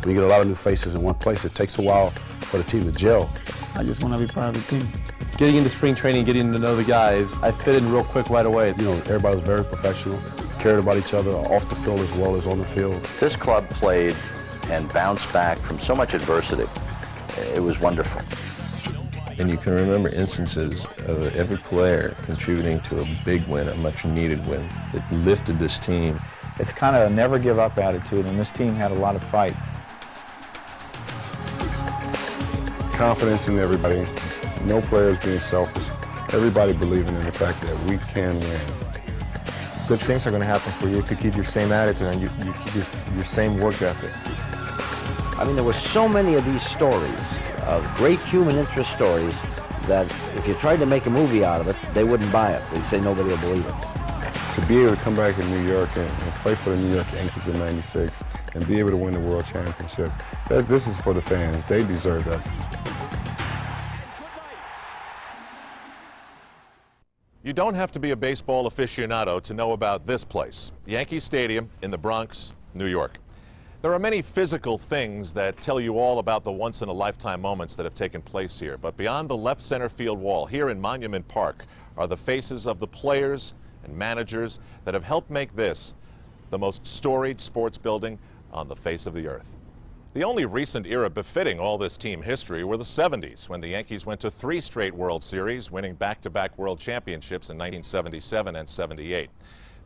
When you get a lot of new faces in one place, it takes a while for the team to gel. I just want to be part of the team. Getting into spring training, getting to know the guys, I fit in real quick right away. You know, everybody was very professional, cared about each other off the field as well as on the field. This club played and bounced back from so much adversity. It was wonderful. And you can remember instances of every player contributing to a big win, a much needed win that lifted this team. It's kind of a never give up attitude, and this team had a lot of fight. Confidence in everybody, no players being selfish, everybody believing in the fact that we can win. Good things are going to happen for you if you keep your same attitude and you keep your same work ethic. I mean, there were so many of these stories, of great human interest stories, that if you tried to make a movie out of it, they wouldn't buy it. They'd say nobody will believe it. To be able to come back in New York and play for the New York Yankees in '96 and be able to win the World Championship, this is for the fans. They deserve that. You don't have to be a baseball aficionado to know about this place, Yankee Stadium in the Bronx, New York. There are many physical things that tell you all about the once-in-a-lifetime moments that have taken place here, but beyond the left center field wall, here in Monument Park, are the faces of the players and managers that have helped make this the most storied sports building on the face of the earth. The only recent era befitting all this team history were the 70s, when the Yankees went to 3 straight World Series, winning back-to-back World Championships in 1977 and 78.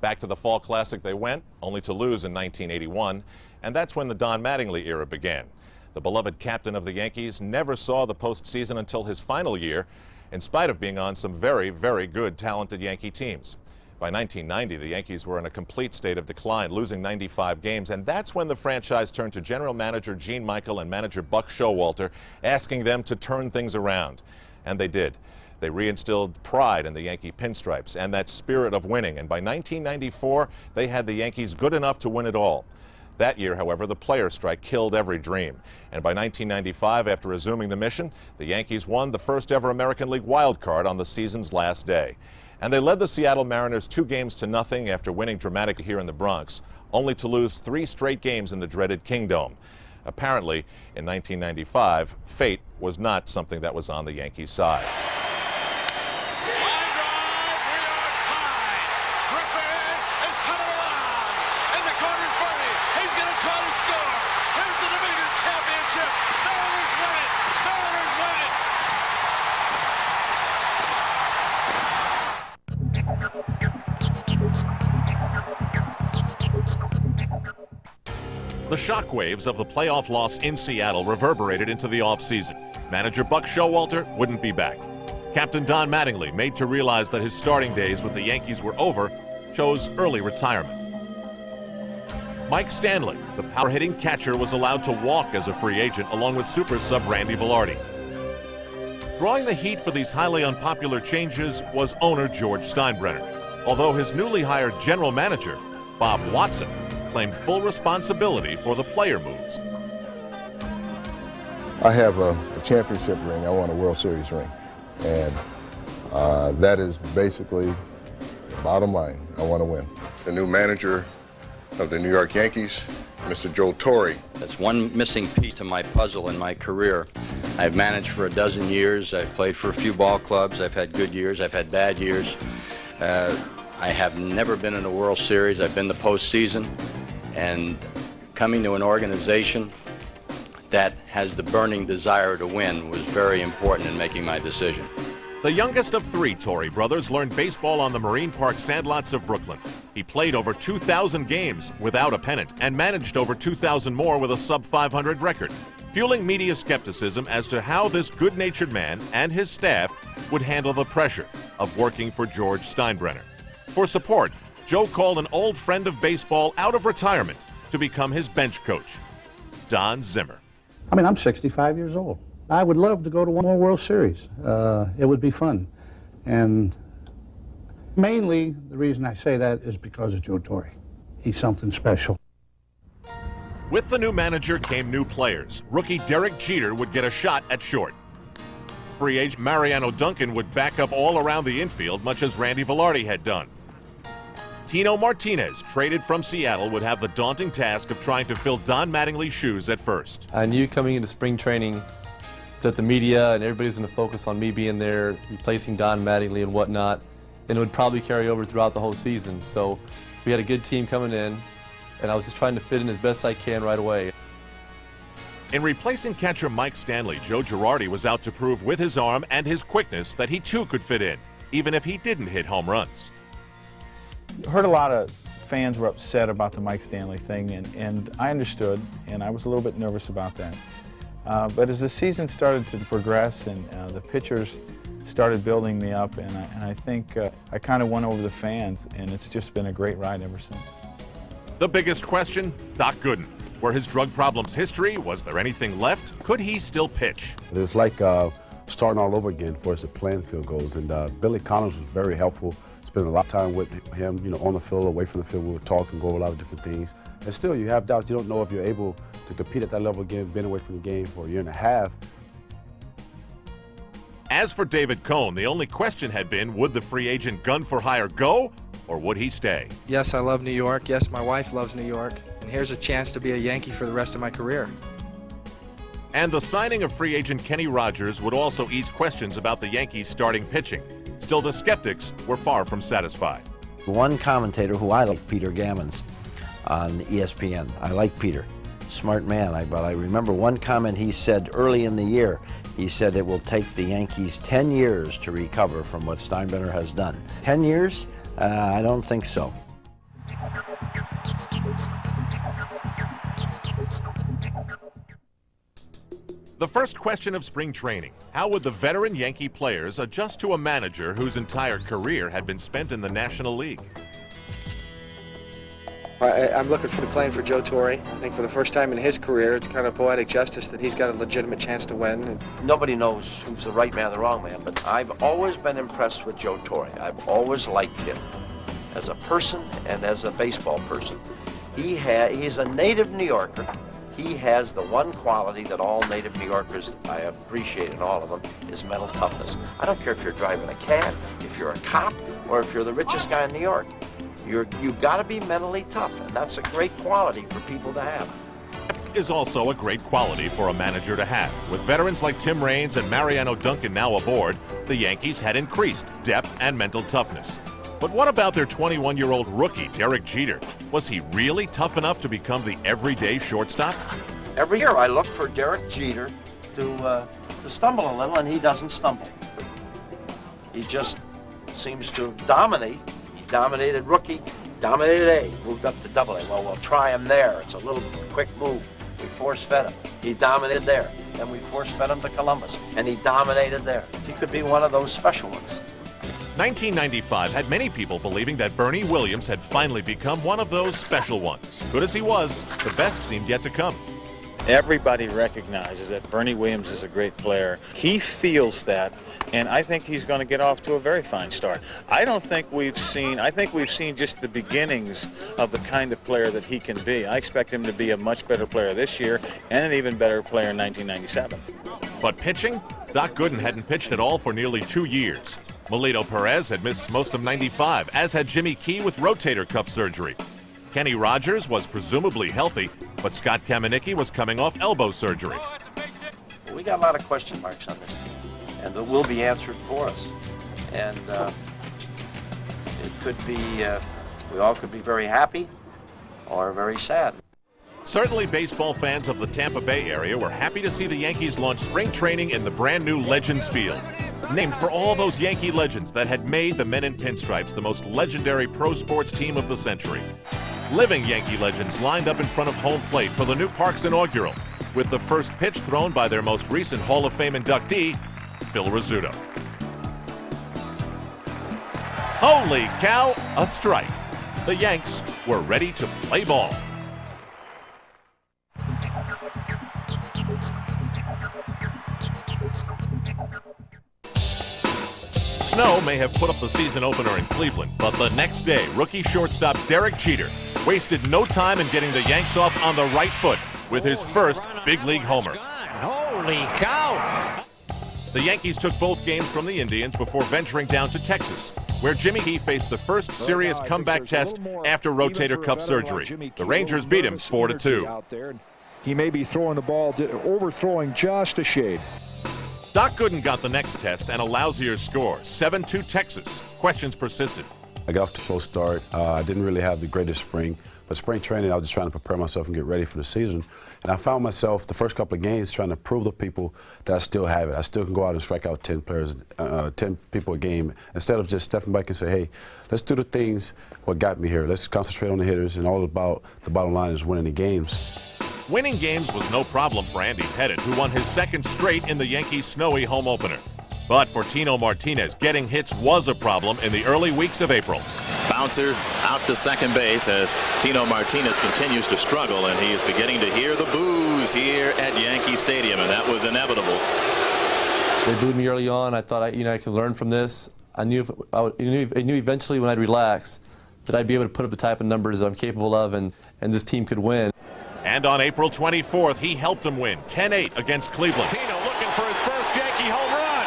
Back to the Fall Classic they went, only to lose in 1981, and that's when the Don Mattingly era began. The beloved captain of the Yankees never saw the postseason until his final year, in spite of being on some very, very good, talented Yankee teams. By 1990, the Yankees were in a complete state of decline, losing 95 games, and that's when the franchise turned to general manager Gene Michael and manager Buck Showalter, asking them to turn things around. And they did. They reinstilled pride in the Yankee pinstripes and that spirit of winning, and by 1994, they had the Yankees good enough to win it all. That year, however, the player strike killed every dream. And by 1995, after resuming the mission, the Yankees won the first ever American League wild card on the season's last day. And they led the Seattle Mariners 2-0 after winning dramatically here in the Bronx, only to lose 3 straight games in the dreaded Kingdome. Apparently, in 1995, fate was not something that was on the Yankees' side. The shockwaves of the playoff loss in Seattle reverberated into the offseason. Manager Buck Showalter wouldn't be back. Captain Don Mattingly, made to realize that his starting days with the Yankees were over, chose early retirement. Mike Stanley, the power-hitting catcher, was allowed to walk as a free agent along with super sub Randy Velarde. Drawing the heat for these highly unpopular changes was owner George Steinbrenner, although his newly hired general manager, Bob Watson, claimed full responsibility for the player moves. I have a championship ring. I want a World Series ring. And that is basically the bottom line. I want to win. The new manager of the New York Yankees, Mr. Joe Torre. That's one missing piece to my puzzle in my career. I've managed for a dozen years. I've played for a few ball clubs. I've had good years. I've had bad years. I have never been in a World Series. I've been the postseason. And coming to an organization that has the burning desire to win was very important in making my decision. The youngest of 3 Torre brothers learned baseball on the Marine Park sandlots of Brooklyn. He played over 2,000 games without a pennant and managed over 2,000 more with a sub-500 record, fueling media skepticism as to how this good-natured man and his staff would handle the pressure of working for George Steinbrenner. For support, Joe called an old friend of baseball out of retirement to become his bench coach, Don Zimmer. I mean, I'm 65 years old. I would love to go to one more World Series. It would be fun. And mainly, the reason I say that is because of Joe Torre. He's something special. With the new manager came new players. Rookie Derek Jeter would get a shot at short. Free agent Mariano Duncan would back up all around the infield, much as Randy Velarde had done. Tino Martinez, traded from Seattle, would have the daunting task of trying to fill Don Mattingly's shoes at first. I knew coming into spring training that the media and everybody's going to focus on me being there, replacing Don Mattingly and whatnot, and it would probably carry over throughout the whole season. So we had a good team coming in, and I was just trying to fit in as best I can right away. In replacing catcher Mike Stanley, Joe Girardi was out to prove with his arm and his quickness that he too could fit in, even if he didn't hit home runs. Heard a lot of fans were upset about the Mike Stanley thing, and I understood, and I was a little bit nervous about that. But as the season started to progress and the pitchers started building me up, and I think I kind of won over the fans, and it's just been a great ride ever since. The biggest question, Doc Gooden. Were his drug problems history? Was there anything left? Could he still pitch? It's like starting all over again for us at playing field goals, and Billy Connors was very helpful. Spent a lot of time with him, you know, on the field, away from the field. We would talk and go over a lot of different things. And still, you have doubts. You don't know if you're able to compete at that level again, been away from the game for a year and a half. As for David Cone, the only question had been, would the free agent gun for hire go, or would he stay? Yes, I love New York. Yes, my wife loves New York. And here's a chance to be a Yankee for the rest of my career. And the signing of free agent Kenny Rogers would also ease questions about the Yankees' starting pitching. Still, the skeptics were far from satisfied. One commentator who I like, Peter Gammons, on ESPN. I like Peter, smart man. But I remember one comment he said early in the year. He said it will take the Yankees 10 years to recover from what Steinbrenner has done. 10 years? I don't think so. The first question of spring training, how would the veteran Yankee players adjust to a manager whose entire career had been spent in the National League? I'm looking forward to playing for Joe Torre. I think for the first time in his career, it's kind of poetic justice that he's got a legitimate chance to win. Nobody knows who's the right man or the wrong man, but I've always been impressed with Joe Torre. I've always liked him as a person and as a baseball person. He's a native New Yorker. He has the one quality that all native New Yorkers, I appreciate in all of them, is mental toughness. I don't care if you're driving a cab, if you're a cop, or if you're the richest guy in New York. You've got to be mentally tough, and that's a great quality for people to have. Is also a great quality for a manager to have. With veterans like Tim Raines and Mariano Duncan now aboard, the Yankees had increased depth and mental toughness. But what about their 21-year-old rookie, Derek Jeter? Was he really tough enough to become the everyday shortstop? Every year I look for Derek Jeter to stumble a little, and he doesn't stumble. He just seems to dominate. He dominated rookie, dominated A, moved up to Double A. Well, we'll try him there. It's a little quick move. We force-fed him. He dominated there. Then we force-fed him to Columbus, and he dominated there. He could be one of those special ones. 1995 had many people believing that Bernie Williams had finally become one of those special ones. Good as he was, the best seemed yet to come. Everybody recognizes that Bernie Williams is a great player. He feels that, and I think he's going to get off to a very fine start. I think we've seen just the beginnings of the kind of player that he can be. I expect him to be a much better player this year and an even better player in 1997. But pitching? Doc Gooden hadn't pitched at all for nearly 2 years. Melito Perez had missed most of 95, as had Jimmy Key with rotator cuff surgery. Kenny Rogers was presumably healthy, but Scott Kamenicki was coming off elbow surgery. We got a lot of question marks on this team, and that will be answered for us. And it could be, we all could be very happy or very sad. Certainly baseball fans of the Tampa Bay area were happy to see the Yankees launch spring training in the brand new Legends Field, named for all those Yankee legends that had made the Men in Pinstripes the most legendary pro sports team of the century. Living Yankee legends lined up in front of home plate for the new park's inaugural, with the first pitch thrown by their most recent Hall of Fame inductee, Phil Rizzuto. Holy cow, a strike. The Yanks were ready to play ball. Snow may have put off the season opener in Cleveland, but the next day, rookie shortstop Derek Jeter wasted no time in getting the Yanks off on the right foot with his first big league homer. Holy cow! The Yankees took both games from the Indians before venturing down to Texas, where Jimmy Key faced the first serious comeback test after rotator cuff surgery. The Rangers beat him 4-2. He may be throwing the ball, overthrowing just a shade. Doc Gooden got the next test and a lousier score, 7-2 Texas. Questions persisted. I got off to a slow start. I didn't really have the greatest spring, but spring training I was just trying to prepare myself and get ready for the season. And I found myself the first couple of games trying to prove to people that I still have it. I still can go out and strike out 10 people a game instead of just stepping back and say, hey, let's do the things what got me here. Let's concentrate on the hitters, and all about the bottom line is winning the games. Winning games was no problem for Andy Pettitte, who won his second straight in the Yankees' snowy home opener. But for Tino Martinez, getting hits was a problem in the early weeks of April. Bouncer out to second base as Tino Martinez continues to struggle, and he is beginning to hear the boos here at Yankee Stadium, and that was inevitable. They booed me early on. I thought I could learn from this. I knew eventually when I'd relax that I'd be able to put up the type of numbers I'm capable of, and this team could win. And on April 24th, he helped them win 10-8 against Cleveland. Tino looking for his first Yankee home run.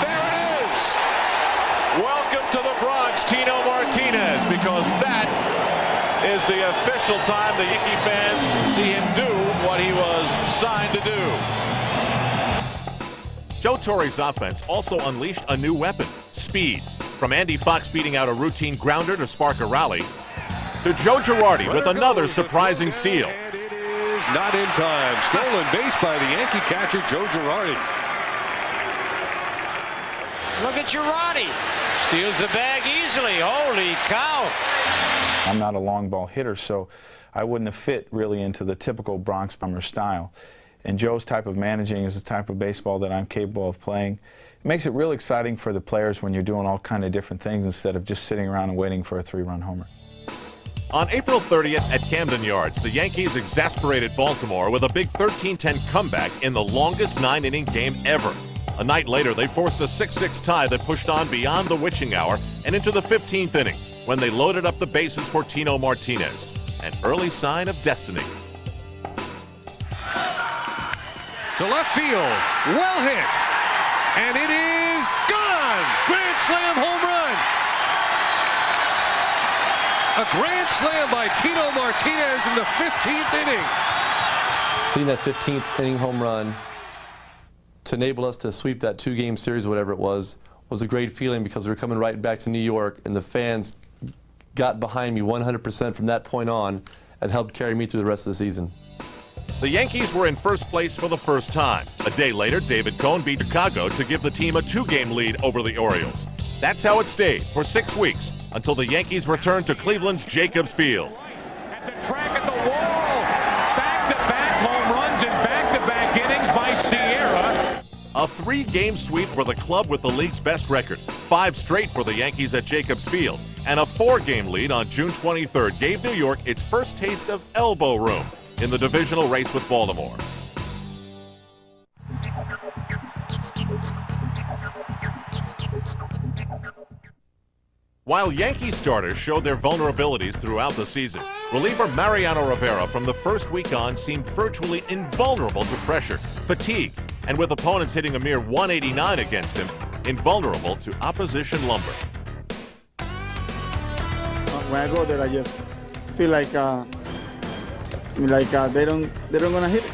There it is. Welcome to the Bronx, Tino Martinez, because that is the official time the Yankee fans see him do what he was signed to do. Joe Torre's offense also unleashed a new weapon, speed. From Andy Fox beating out a routine grounder to spark a rally, to Joe Girardi with another surprising steal. And it is not in time. Stolen base by the Yankee catcher, Joe Girardi. Look at Girardi. Steals the bag easily. Holy cow. I'm not a long ball hitter, so I wouldn't have fit really into the typical Bronx Bomber style. And Joe's type of managing is the type of baseball that I'm capable of playing. It makes it real exciting for the players when you're doing all kind of different things instead of just sitting around and waiting for a 3-run homer. On April 30th at Camden Yards, the Yankees exasperated Baltimore with a big 13-10 comeback in the longest 9-inning game ever. A night later, they forced a 6-6 tie that pushed on beyond the witching hour and into the 15th inning when they loaded up the bases for Tino Martinez, an early sign of destiny. To left field, well hit, and it is gone! Grand slam home run! A grand slam by Tino Martinez in the 15th inning. Hitting that 15th inning home run to enable us to sweep that 2-game series, whatever it was a great feeling because we were coming right back to New York, and the fans got behind me 100% from that point on and helped carry me through the rest of the season. The Yankees were in first place for the first time. A day later, David Cohn beat Chicago to give the team a 2-game lead over the Orioles. That's how it stayed for 6 weeks until the Yankees returned to Cleveland's Jacobs Field. At the track at the wall, back-to-back home runs and back-to-back innings by Sierra. A 3-game sweep for the club with the league's best record, 5 straight for the Yankees at Jacobs Field, and a 4-game lead on June 23rd gave New York its first taste of elbow room in the divisional race with Baltimore. While Yankee starters showed their vulnerabilities throughout the season, reliever Mariano Rivera from the first week on seemed virtually invulnerable to pressure, fatigue, and with opponents hitting a mere 189 against him, invulnerable to opposition lumber. When I go there, I just feel like they don't gonna hit it.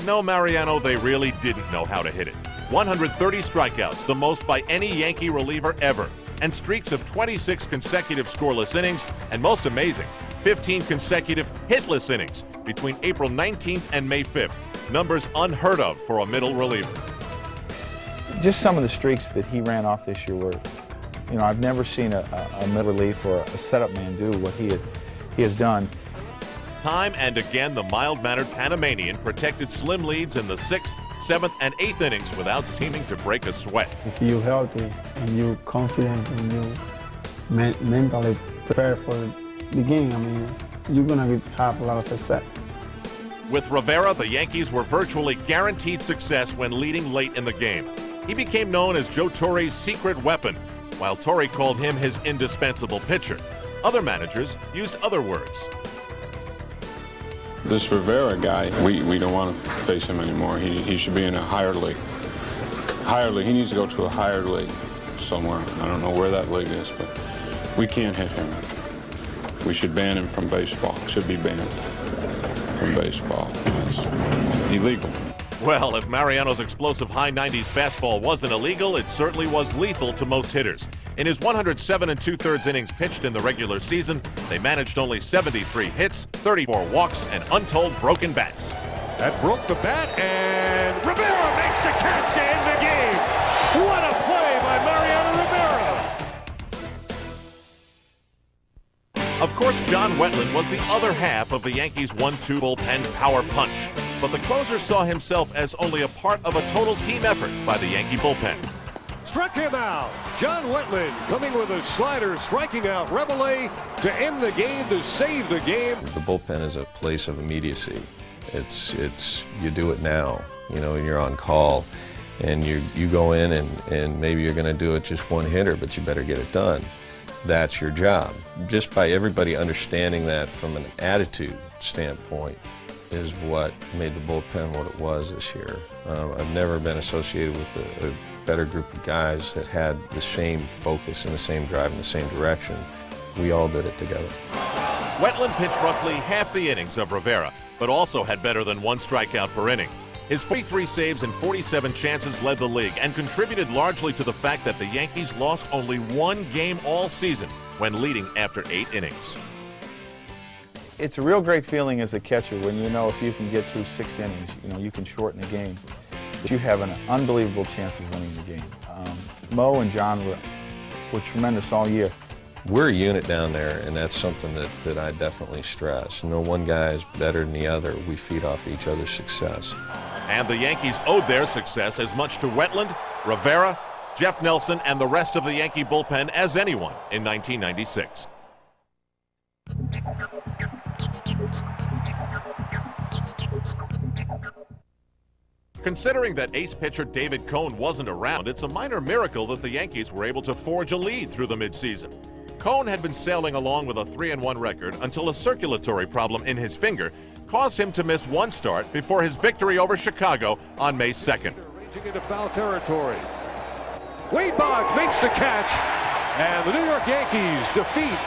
No, Mariano, they really didn't know how to hit it. 130 strikeouts, the most by any Yankee reliever ever, and streaks of 26 consecutive scoreless innings, and most amazing, 15 consecutive hitless innings between April 19th and May 5th. Numbers unheard of for a middle reliever. Just some of the streaks that he ran off this year were, I've never seen a middle relief or a setup man do what he has done. Time and again, the mild-mannered Panamanian protected slim leads in the 6th, 7th, and 8th innings without seeming to break a sweat. If you're healthy and you're confident and you're mentally prepared for the game, you're going to have a lot of success. With Rivera, the Yankees were virtually guaranteed success when leading late in the game. He became known as Joe Torre's secret weapon, while Torre called him his indispensable pitcher. Other managers used other words. This Rivera guy, we don't want to face him anymore. He should be in a higher league. higher league. He needs to go to a higher league somewhere. I don't know where that league is, but we can't hit him. We should ban him from baseball. Should be banned from baseball. That's illegal. Well, if Mariano's explosive high 90s fastball wasn't illegal, it certainly was lethal to most hitters. In his 107 2/3 innings pitched in the regular season, they managed only 73 hits, 34 walks, and untold broken bats. That broke the bat, and Rivera makes the catch to end the game. What a play by Mariano Rivera! Of course, John Wetland was the other half of the Yankees' 1-2 bullpen power punch, but the closer saw himself as only a part of a total team effort by the Yankee bullpen. Struck him out. John Wetland coming with a slider, striking out Rebele to end the game, to save the game. The bullpen is a place of immediacy. It's you do it now. You know, you're on call, and you go in and maybe you're going to do it just one hitter, but you better get it done. That's your job. Just by everybody understanding that from an attitude standpoint is what made the bullpen what it was this year. I've never been associated with a better group of guys that had the same focus and the same drive in the same direction. We all did it together. Wetland pitched roughly half the innings of Rivera, but also had better than one strikeout per inning. His 43 saves and 47 chances led the league and contributed largely to the fact that the Yankees lost only one game all season when leading after 8 innings. It's a real great feeling as a catcher when you know if you can get through 6 innings, you know, you can shorten the game, that you have an unbelievable chance of winning the game. Mo and John were tremendous all year. We're a unit down there, and that's something that I definitely stress. No one guy is better than the other. We feed off each other's success. And the Yankees owed their success as much to Wetland, Rivera, Jeff Nelson, and the rest of the Yankee bullpen as anyone in 1996. Considering that ace pitcher David Cone wasn't around, it's a minor miracle that the Yankees were able to forge a lead through the midseason. Cone had been sailing along with a 3-1 record until a circulatory problem in his finger caused him to miss one start before his victory over Chicago on May 2nd. Raging into foul territory. Wade Boggs makes the catch, and the New York Yankees defeat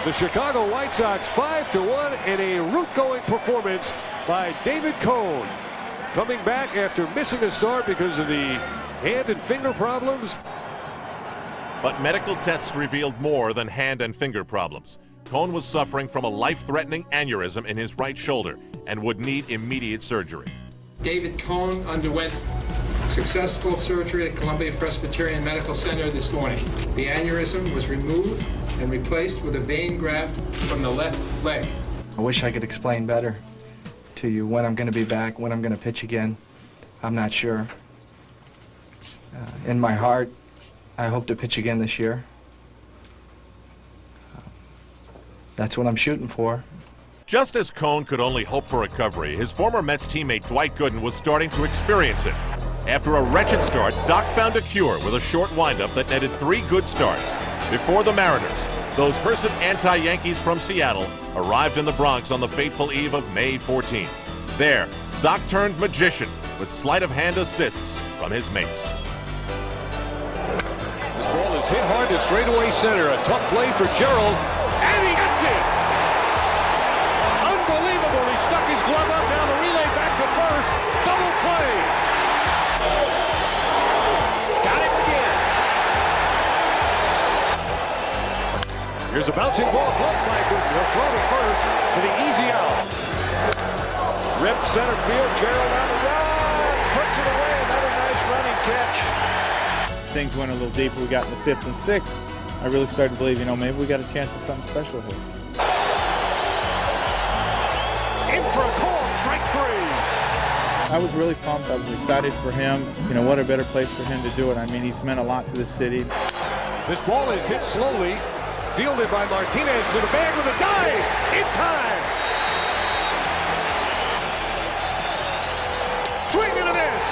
the Chicago White Sox 5-1 in a root-going performance by David Cone. Coming back after missing a start because of the hand and finger problems. But medical tests revealed more than hand and finger problems. Cone was suffering from a life-threatening aneurysm in his right shoulder and would need immediate surgery. David Cone underwent successful surgery at Columbia Presbyterian Medical Center this morning. The aneurysm was removed and replaced with a vein graft from the left leg. I wish I could explain better to you when I'm going to be back, when I'm going to pitch again. I'm not sure. In my heart, I hope to pitch again this year. That's what I'm shooting for. Just as Cone could only hope for recovery, his former Mets teammate Dwight Gooden was starting to experience it. After a wretched start, Doc found a cure with a short windup that netted 3 good starts. Before the Mariners, those cursed anti-Yankees from Seattle arrived in the Bronx on the fateful eve of May 14th. There, Doc turned magician with sleight-of-hand assists from his mates. This ball is hit hard to straightaway center. A tough play for Gerald, and he gets it! Unbelievable! He stuck his glove up, now the relay back to first. Double play! Got it again! Here's a bouncing ball caught by Gooden. He'll throw to first for the easy out. Ripped center field, Gerald on the run! Puts it away, another nice running catch. Things went a little deeper. We got in the 5th and 6th. I really started to believe, you know, maybe we got a chance at something special here. In for a call, strike 3. I was really pumped. I was excited for him. You know, what a better place for him to do it. I mean, he's meant a lot to this city. This ball is hit slowly, fielded by Martinez to the bag with a dive in time. Swing and a miss.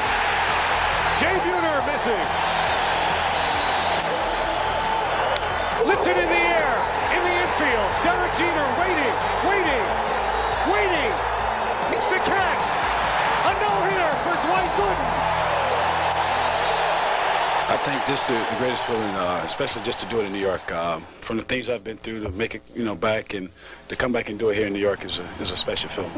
Jay Buhner missing. Lifted in the air, in the infield. Derek Jeter waiting. It's the catch. A no-hitter for Dwight Gooden. I think this is the greatest feeling, especially just to do it in New York. From the things I've been through, to make it, back and to come back and do it here in New York is a special feeling.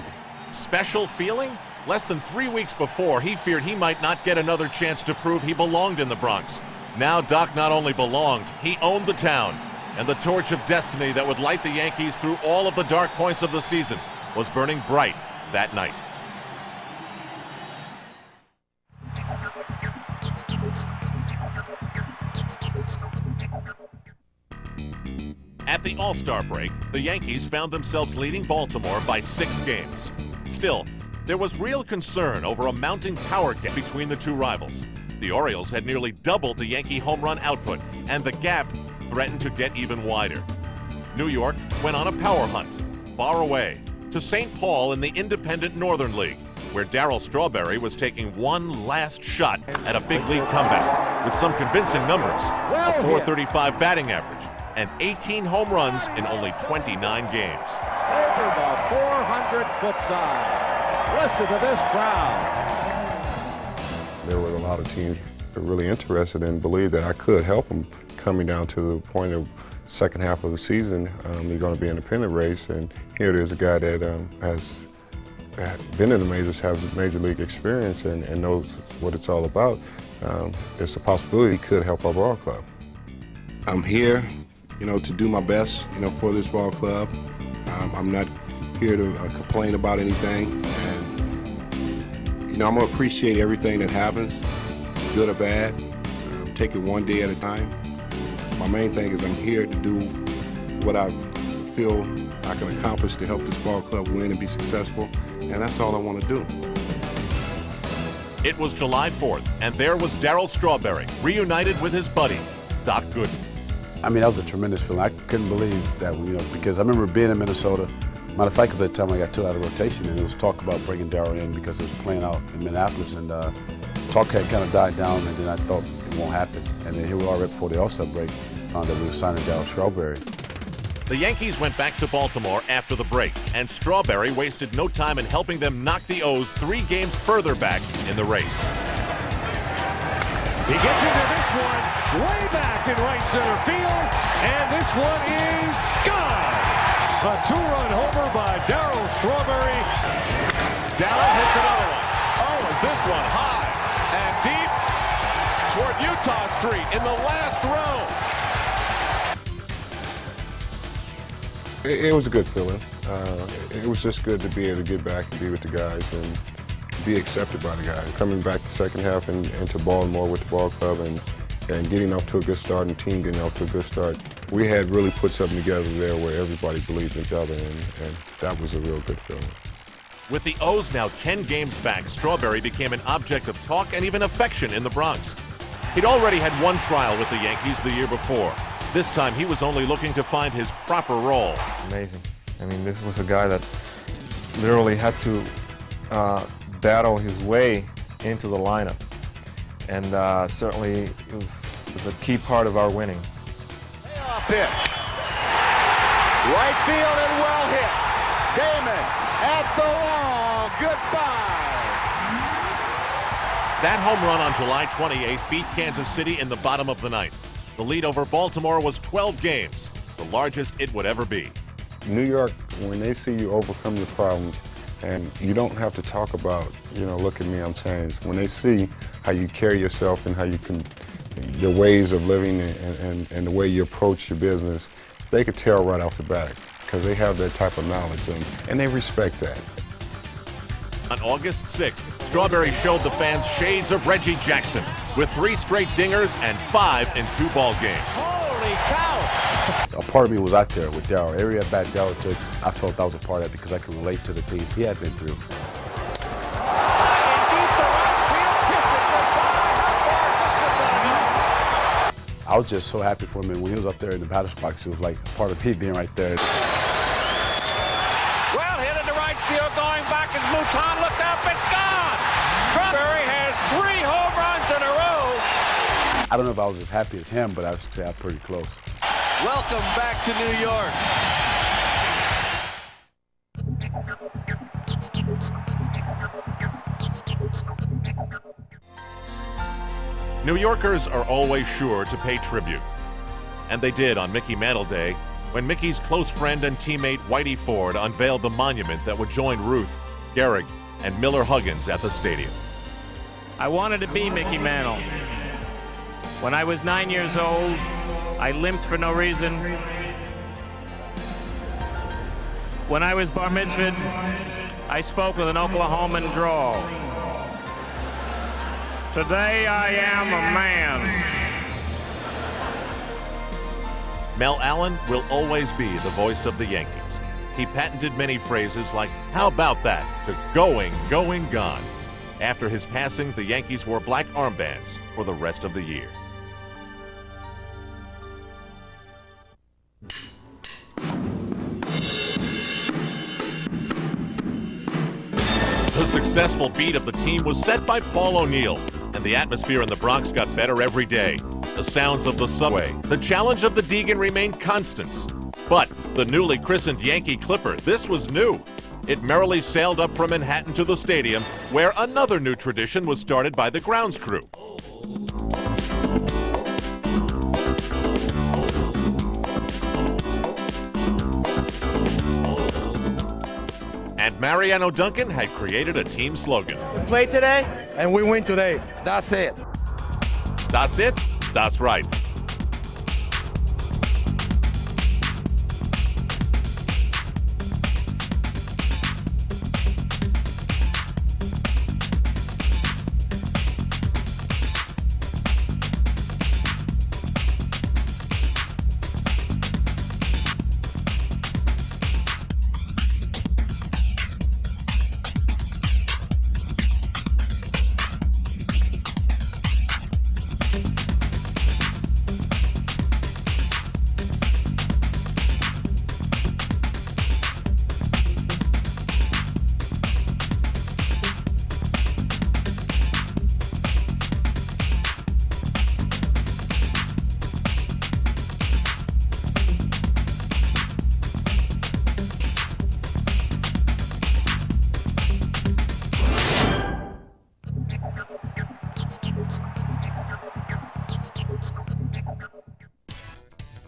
Special feeling? Less than 3 weeks before, he feared he might not get another chance to prove he belonged in the Bronx. Now Doc not only belonged, he owned the town. And the torch of destiny that would light the Yankees through all of the dark points of the season was burning bright that night. At the All-Star break, the Yankees found themselves leading Baltimore by 6 games. Still, there was real concern over a mounting power gap between the two rivals. The Orioles had nearly doubled the Yankee home run output, and the gap threatened to get even wider. New York went on a power hunt, far away, to St. Paul in the Independent Northern League, where Darryl Strawberry was taking one last shot at a big league comeback with some convincing numbers, a .435 batting average, and 18 home runs in only 29 games. Over the 400-foot side. Listen to this crowd. There were a lot of teams that were really interested and believed that I could help them coming down to the point of second half of the season. You're going to be in a pennant race, and here it is, a guy that has been in the majors, has major league experience, and knows what it's all about. It's a possibility he could help our ball club. I'm here, to do my best, for this ball club. I'm not here to complain about anything, and I'm gonna appreciate everything that happens, good or bad. Take it one day at a time. My main thing is I'm here to do what I feel I can accomplish to help this ball club win and be successful, and that's all I want to do. It was July 4th, and there was Darryl Strawberry, reunited with his buddy, Doc Gooden. I mean, that was a tremendous feeling. I couldn't believe that, because I remember being in Minnesota. Matter of fact, because at the time I got 2 out of rotation, and it was talk about bringing Darryl in because it was playing out in Minneapolis, and talk had kind of died down, and then I thought it won't happen. And then here we are right before the All-Star break, found that we were signing Darryl Strawberry. The Yankees went back to Baltimore after the break, and Strawberry wasted no time in helping them knock the O's 3 games further back in the race. He gets into this one way back in right center field, and this one is gone. A 2-run homer by Darryl Strawberry. Darryl hits another one. Oh, is this one high and deep toward Utah Street in the last row. It was a good feeling. It was just good to be able to get back and be with the guys and be accepted by the guys. Coming back the second half and into Baltimore with the ball club and getting off to a good start, and the team getting off to a good start. We had really put something together there where everybody believed in each other, and that was a real good feeling. With the O's now 10 games back, Strawberry became an object of talk and even affection in the Bronx. He'd already had one trial with the Yankees the year before. This time he was only looking to find his proper role. Amazing. I mean, this was a guy that literally had to battle his way into the lineup. And certainly it was a key part of our winning. Pitch. Right field and well hit. Damon at the wall. Goodbye. That home run on July 28th beat Kansas City in the bottom of the ninth. The lead over Baltimore was 12 games, the largest it would ever be. New York, when they see you overcome your problems, and you don't have to talk about, look at me, I'm changed. When they see how you carry yourself and how you can, your ways of living and the way you approach your business, they could tell right off the bat because they have that type of knowledge and they respect that. On August 6th, Strawberry showed the fans shades of Reggie Jackson with 3 straight dingers and 5 in 2 ball games. Holy cow! A part of me was out there with Darryl. Every at bat Darryl took, I felt I was a part of that because I could relate to the things he had been through. I was just so happy for him, and when he was up there in the batter's box, it was like part of me being right there. Well hit into right field, going back, and Mouton looked up and gone. Strawberry has 3 home runs in a row. I don't know if I was as happy as him, but I was pretty close. Welcome back to New York. New Yorkers are always sure to pay tribute. And they did on Mickey Mantle Day, when Mickey's close friend and teammate Whitey Ford unveiled the monument that would join Ruth, Gehrig, and Miller Huggins at the stadium. I wanted to be Mickey Mantle. When I was 9 years old, I limped for no reason. When I was bar mitzvahed, I spoke with an Oklahoman drawl. Today I am a man. Mel Allen will always be the voice of the Yankees. He patented many phrases like, "How about that?" to "going, going, gone." After his passing, the Yankees wore black armbands for the rest of the year. The successful beat of the team was set by Paul O'Neill, and the atmosphere in the Bronx got better every day. The sounds of the subway, the challenge of the Deegan remained constants. But the newly christened Yankee Clipper, this was new. It merrily sailed up from Manhattan to the stadium, where another new tradition was started by the grounds crew. And Mariano Duncan had created a team slogan. We play today, and we win today. That's it. That's it? That's right.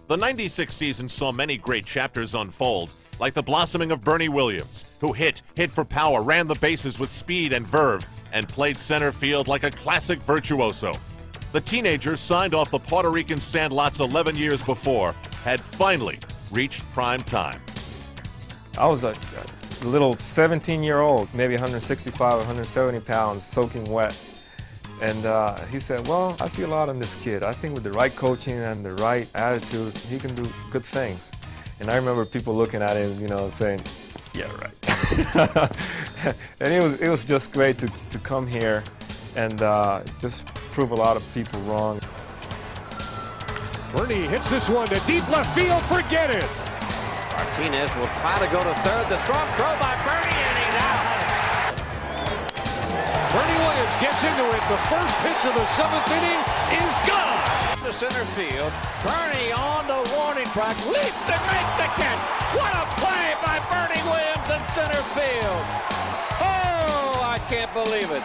The '96 season saw many great chapters unfold, like the blossoming of Bernie Williams, who hit for power, ran the bases with speed and verve, and played center field like a classic virtuoso. The teenager signed off the Puerto Rican sandlots 11 years before had finally reached prime time. I was a little 17-year-old, maybe 165 or 170 pounds, soaking wet. And he said, well, I see a lot in this kid. I think with the right coaching and the right attitude, he can do good things. And I remember people looking at him, you know, saying, yeah, right. And it was just great to come here and just prove a lot of people wrong. Bernie hits this one to deep left field. Forget it. Martinez will try to go to third. The strong throw by Bernie, and he's out. Bernie Williams gets into it. The first pitch of the 7th inning is gone. To center field. Bernie on the warning track. Leaps to make the catch. What a play by Bernie Williams in center field. Oh, I can't believe it.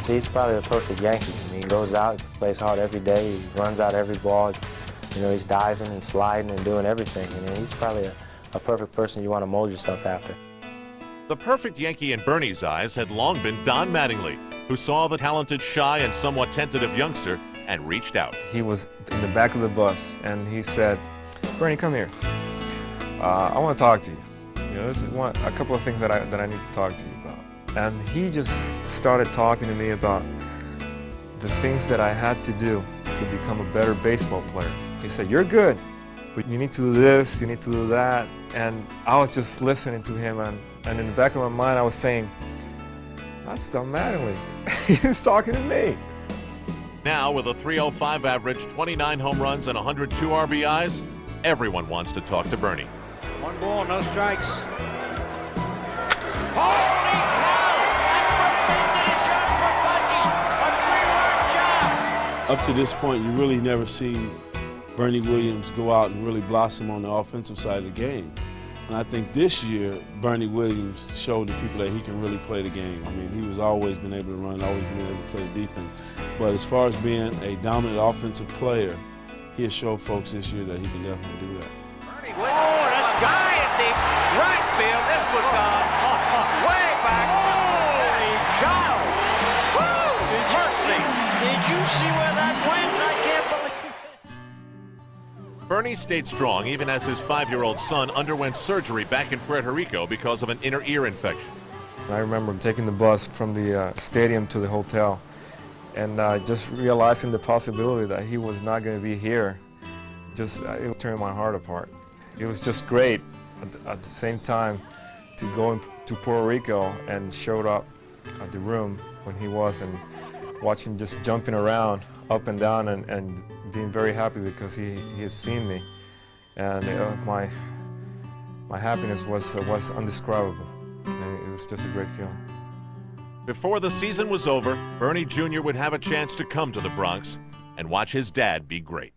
He's probably the perfect Yankee. I mean, he goes out, plays hard every day, he runs out every ball. You know, he's diving and sliding and doing everything. I mean, he's probably a perfect person you want to mold yourself after. The perfect Yankee in Bernie's eyes had long been Don Mattingly, who saw the talented, shy, and somewhat tentative youngster and reached out. He was in the back of the bus, and he said, Bernie, come here. I want to talk to you. You know, this is a couple of things that I need to talk to you about. And he just started talking to me about the things that I had to do to become a better baseball player. He said, you're good, but you need to do this, you need to do that. And I was just listening to him, and in the back of my mind, I was saying, that's Don Mattingly. He's talking to me. Now, with a .305 average, 29 home runs, and 102 RBIs, everyone wants to talk to Bernie. 1 ball, no strikes. Holy cow! That 1st inning jump for Fudgy. A 3-run job. Up to this point, you really never seen Bernie Williams go out and really blossom on the offensive side of the game. And I think this year, Bernie Williams showed the people that he can really play the game. I mean, he was always been able to run, always been able to play the defense. But as far as being a dominant offensive player, he has showed folks this year that he can definitely do that. Oh, that's guy in deep right field. This was gone way back. Holy cow! Woo! Mercy! Did you see where that went? I can't believe it. Bernie stayed strong even as his 5-year-old son underwent surgery back in Puerto Rico because of an inner ear infection. I remember taking the bus from the stadium to the hotel and just realizing the possibility that he was not going to be here. It was tearing my heart apart. It was just great at the same time to go to Puerto Rico and showed up at the room when he was and watch him just jumping around up and down and being very happy because he has seen me. And my happiness was indescribable. And it was just a great feeling. Before the season was over, Bernie Jr. would have a chance to come to the Bronx and watch his dad be great.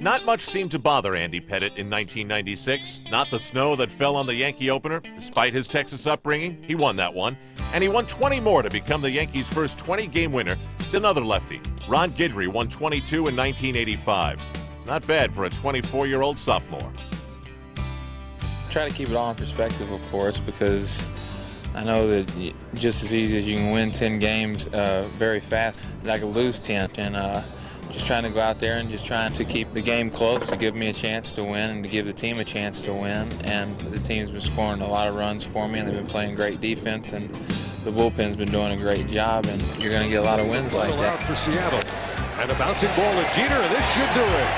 Not much seemed to bother Andy Pettitte in 1996. Not the snow that fell on the Yankee opener. Despite his Texas upbringing, he won that one. And he won 20 more to become the Yankees' first 20-game winner. It's another lefty. Ron Guidry won 22 in 1985. Not bad for a 24-year-old sophomore. Try to keep it all in perspective, of course, because I know that just as easy as you can win 10 games very fast, I could lose 10. And just trying to go out there and just trying to keep the game close to give me a chance to win and to give the team a chance to win. And the team's been scoring a lot of runs for me, and they've been playing great defense, and the bullpen's been doing a great job, and you're going to get a lot of wins like that. Out for Seattle. And a bouncing ball to Jeter, and this should do it.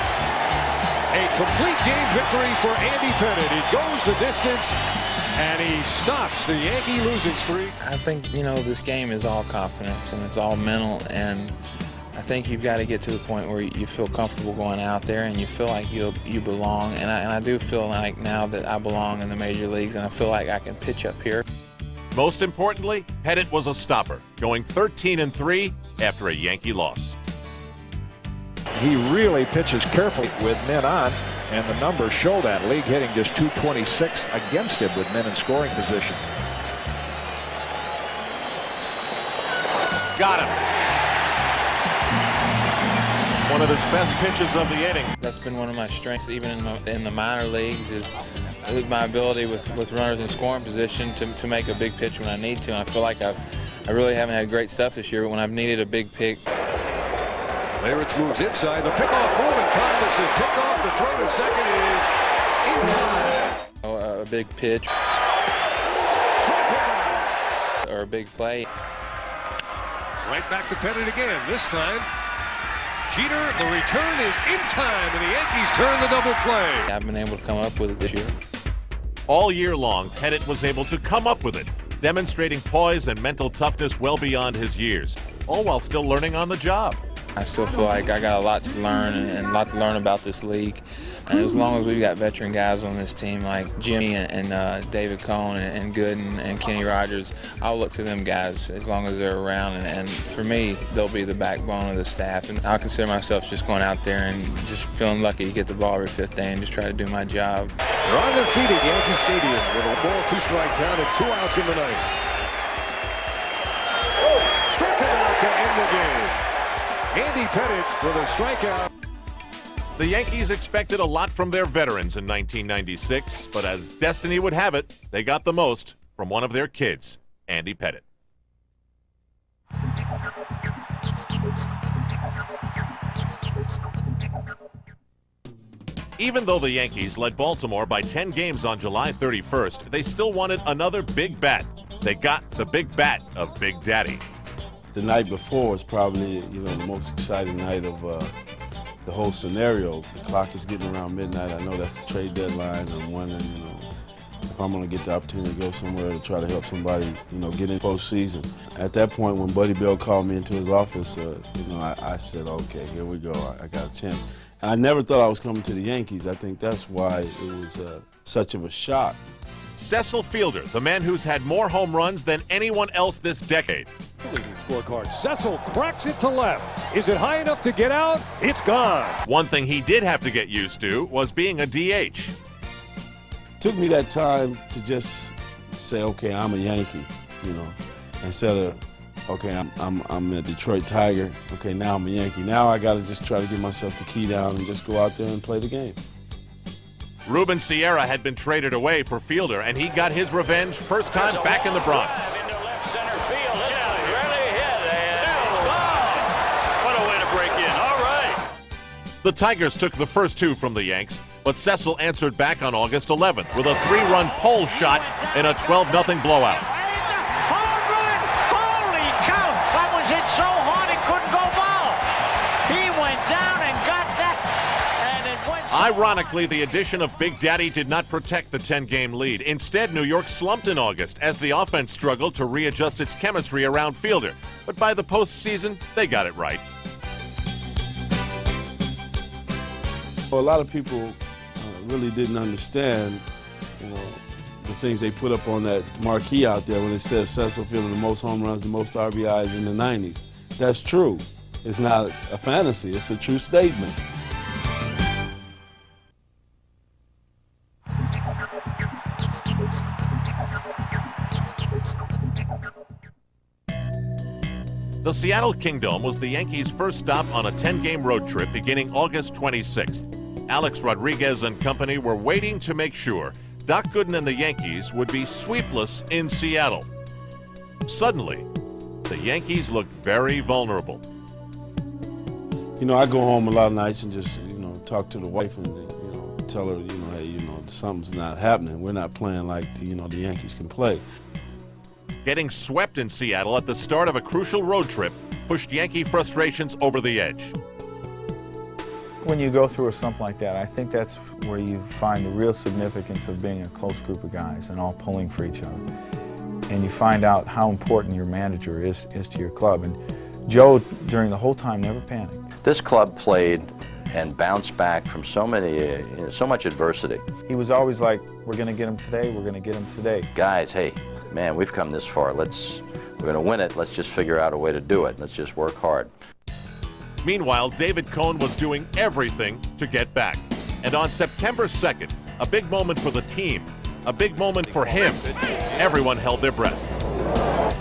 A complete game victory for Andy Pettitte. He goes the distance, and he stops the Yankee losing streak. I think, this game is all confidence, and it's all mental, and I think you've got to get to the point where you feel comfortable going out there and you feel like you belong. And I do feel like now that I belong in the major leagues, and I feel like I can pitch up here. Most importantly, Pettitte was a stopper, going 13-3 after a Yankee loss. He really pitches carefully with men on, and the numbers show that. League hitting just .226 against him with men in scoring position. Got him. One of his best pitches of the inning. That's been one of my strengths, even in the minor leagues, is my ability with runners in scoring position to make a big pitch when I need to. And I feel like I really haven't had great stuff this year, but when I've needed a big pick. Maritz moves inside, the pickoff move, and Thomas is picked off. The throw to second is in time. A big pitch. Or a big play. Right back to Pettitte again. This time, Jeter, the return is in time, and the Yankees turn the double play. I've been able to come up with it this year. All year long, Pettitte was able to come up with it, demonstrating poise and mental toughness well beyond his years, all while still learning on the job. I still feel like I got a lot to learn and a lot to learn about this league. And as long as we've got veteran guys on this team like Jimmy and David Cohn and Gooden and Kenny Rogers, I'll look to them guys as long as they're around. And for me, they'll be the backbone of the staff. And I'll consider myself just going out there and just feeling lucky to get the ball every fifth day and just try to do my job. They're on their feet at Yankee Stadium with a ball, 2-strike count and 2 outs in the ninth. Striking out to end the game. Andy Pettitte with a strikeout. The Yankees expected a lot from their veterans in 1996, but as destiny would have it, they got the most from one of their kids, Andy Pettitte. Even though the Yankees led Baltimore by 10 games on July 31st, they still wanted another big bat. They got the big bat of Big Daddy. The night before was probably, the most exciting night of the whole scenario. The clock is getting around midnight. I know that's the trade deadline. I'm wondering, if I'm going to get the opportunity to go somewhere to try to help somebody, get in postseason. At that point, when Buddy Bill called me into his office, I said, okay, here we go. I got a chance. And I never thought I was coming to the Yankees. I think that's why it was such of a shock. Cecil Fielder, the man who's had more home runs than anyone else this decade. Leading scorecard. Cecil cracks it to left. Is it high enough to get out? It's gone. One thing he did have to get used to was being a DH. Took me that time to just say, okay, I'm a Yankee, you know, instead of, okay, I'm a Detroit Tiger. Okay, now I'm a Yankee. Now I got to just try to get myself the key down and just go out there and play the game. Ruben Sierra had been traded away for Fielder, and he got his revenge first time back in the Bronx. Into left center field. This one really hit, and it's gone. What a way to break in. All right. The Tigers took the first two from the Yanks, but Cecil answered back on August 11th with a 3-run pole shot in a 12-0 blowout. Home run! Holy cow! That was hit so hard it couldn't go foul. He went down and got that, and it went. Ironically, the addition of Big Daddy did not protect the 10-game lead. Instead, New York slumped in August as the offense struggled to readjust its chemistry around Fielder. But by the postseason, they got it right. Well, a lot of people really didn't understand, you know, the things they put up on that marquee out there when it says Cecil Fielder the most home runs, the most RBIs in the 90s. That's true. It's not a fantasy. It's a true statement. The Seattle Kingdome was the Yankees' first stop on a 10-game road trip beginning August 26th. Alex Rodriguez and company were waiting to make sure Doc Gooden and the Yankees would be sweepless in Seattle. Suddenly, the Yankees looked very vulnerable. You know, I go home a lot of nights and just, you know, talk to the wife and, you know, tell her, you know, hey, you know, something's not happening. We're not playing like, you know, the Yankees can play. Getting swept in Seattle at the start of a crucial road trip pushed Yankee frustrations over the edge. When you go through something like that, I think that's where you find the real significance of being a close group of guys and all pulling for each other. And you find out how important your manager is to your club. And Joe, during the whole time, never panicked. This club played and bounced back from so much adversity. He was always like, we're going to get him today, we're going to get him today. Guys, hey, man, we've come this far. We're going to win it. Let's just figure out a way to do it. Let's just work hard. Meanwhile, David Cone was doing everything to get back. And on September 2nd, a big moment for the team, a big moment for him. Everyone held their breath.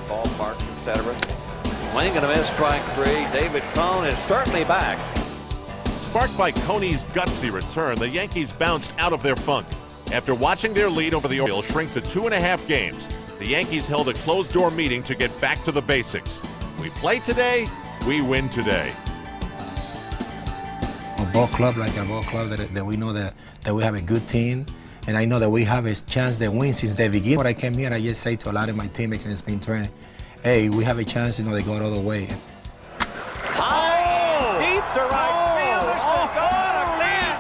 Ballpark, etc. Swing and a miss, strike three. David Cone is certainly back. Sparked by Coney's gutsy return, the Yankees bounced out of their funk. After watching their lead over the Orioles shrink to 2.5 games, the Yankees held a closed-door meeting to get back to the basics. We play today, we win today. A ball club like a ball club that we know that we have a good team, and I know that we have a chance to win since the beginning. When I came here, I just say to a lot of my teammates in spring training, hey, we have a chance, you know, to go all the way. High, deep to right field. This is gone. A lead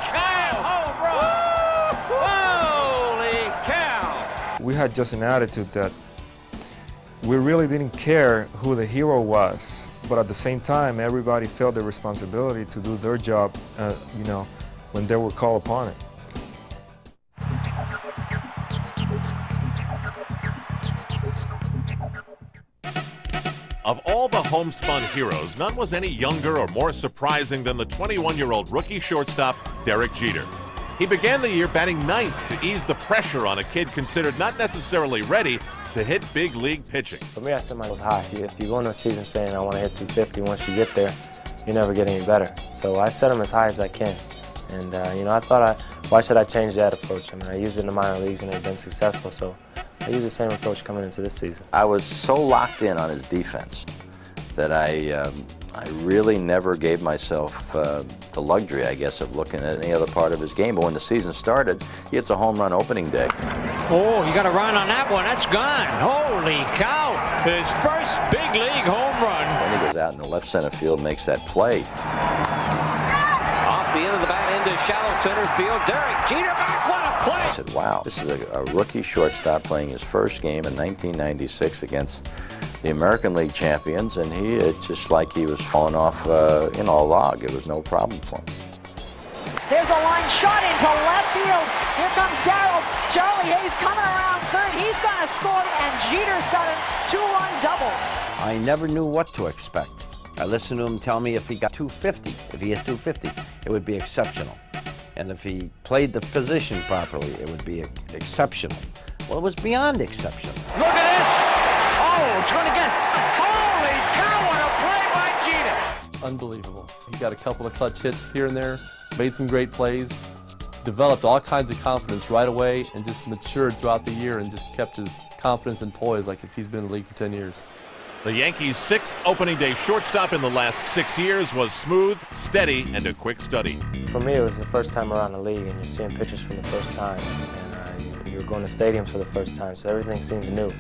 home run. Holy cow! We had just an attitude that we really didn't care who the hero was, but at the same time, everybody felt the responsibility to do their job, you know, when they were called upon it. Of all the homespun heroes, none was any younger or more surprising than the 21-year-old rookie shortstop, Derek Jeter. He began the year batting ninth to ease the pressure on a kid considered not necessarily ready to hit big league pitching. For me, I set my goals high. If you go into a season saying I want to hit 250, once you get there, you never get any better. So I set them as high as I can. And, you know, I thought, why should I change that approach? I mean, I used it in the minor leagues and they've been successful, so I use the same approach coming into this season. I was so locked in on his defense that I really never gave myself the luxury, I guess, of looking at any other part of his game. But when the season started, he hits a home run opening day. Oh, you got a run on that one. That's gone. Holy cow. His first big league home run. Then he goes out in the left center field, makes that play. Off the end of the bat into shallow center field. Derek Jeter back. What a play. I said, wow, this is a rookie shortstop playing his first game in 1996 against the American League champions, and he just like he was falling off a log. It was no problem for him. There's a line shot into left field. Here comes Darryl. Charlie Hayes coming around third. He's going to score, and Jeter's got a two-run double. I I never knew what to expect. I listened to him tell me if he got 250, if he hit 250, it would be exceptional. And if he played the position properly, it would be exceptional. Well, it was beyond exceptional. Look at this! Oh, turn again! Holy cow, what a play by Jeter! Unbelievable. He got a couple of clutch hits here and there, made some great plays, developed all kinds of confidence right away, and just matured throughout the year and just kept his confidence and poise like if he's been in the league for 10 years. The Yankees' 6th opening day shortstop in the last 6 years was smooth, steady, and a quick study. For me, it was the first time around the league, and you're seeing pitchers for the first time, and you're going to stadiums for the first time, so everything seems new.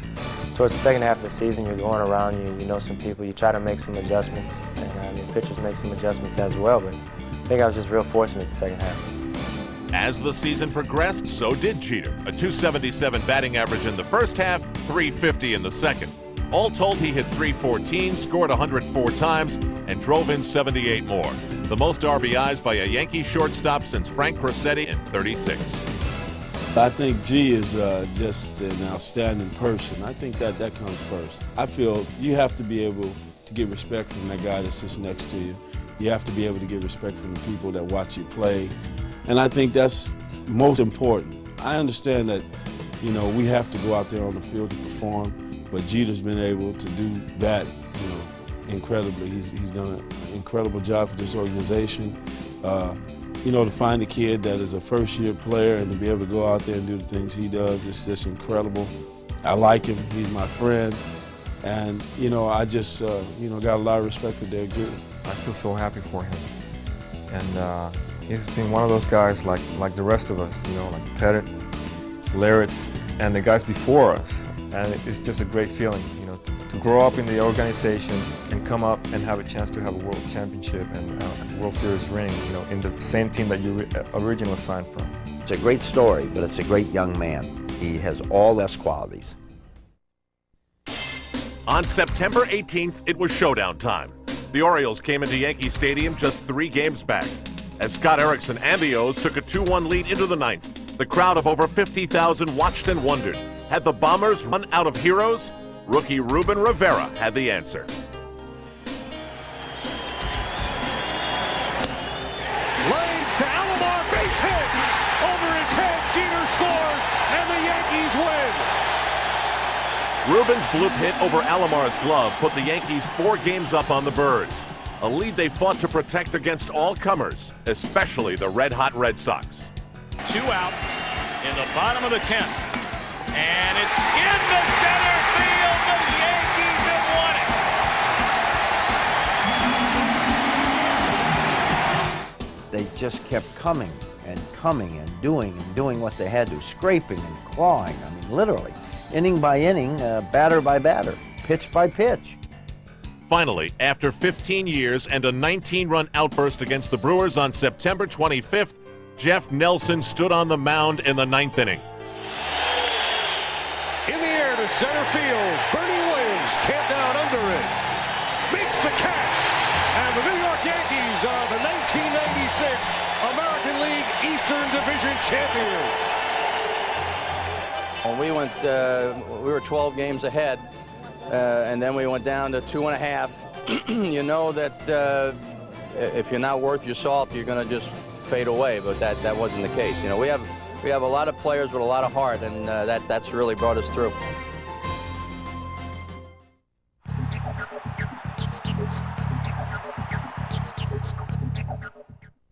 Towards the second half of the season, you're going around, you know some people, you try to make some adjustments, and pitchers make some adjustments as well, but I think I was just real fortunate the second half. As the season progressed, so did Jeter. A .277 batting average in the first half, .350 in the second. All told, he hit .314, scored 104 times, and drove in 78 more. The most RBIs by a Yankee shortstop since Frank Crosetti in 36. I think G is just an outstanding person. I think that comes first. I feel you have to be able to get respect from that guy that sits next to you. You have to be able to get respect from the people that watch you play. And I think that's most important. I understand that, you know, we have to go out there on the field to perform, but Jeter's been able to do that, you know, incredibly. He's done an incredible job for this organization. You know, to find a kid that is a first-year player and to be able to go out there and do the things he does, it's just incredible. I like him. He's my friend. And, you know, I just, you know, got a lot of respect for Derek Jeter. I feel so happy for him. And he's been one of those guys like the rest of us, you know, like Pettit, Larritz, and the guys before us. And it's just a great feeling, you know, to grow up in the organization and come up and have a chance to have a world championship and a World Series ring, you know, in the same team that you originally signed from. It's a great story, but it's a great young man. He has all less qualities. On September 18th, it was showdown time. The Orioles came into Yankee Stadium just 3 games back. As Scott Erickson and the O's took a 2-1 lead into the 9th, the crowd of over 50,000 watched and wondered. Had the Bombers run out of heroes? Rookie Ruben Rivera had the answer. Line to Alomar, base hit! Over his head, Jeter scores, and the Yankees win! Ruben's bloop hit over Alomar's glove put the Yankees 4 games up on the Birds, a lead they fought to protect against all comers, especially the red-hot Red Sox. 2 out in the bottom of the 10th. And it's into center field. The Yankees have won it. They just kept coming and doing what they had to, scraping and clawing. I mean, literally, inning by inning, batter by batter, pitch by pitch. Finally, after 15 years and a 19-run outburst against the Brewers on September 25th, Jeff Nelson stood on the mound in the 9th inning. In the air to center field, Bernie Williams camped out under it, makes the catch, and the New York Yankees are the 1996 American League Eastern Division champions. When we went, we were 12 games ahead, and then we went down to 2.5. You know that if you're not worth your salt, you're going to just fade away, but that wasn't the case. You know, we have a lot of players with a lot of heart, and that's really brought us through.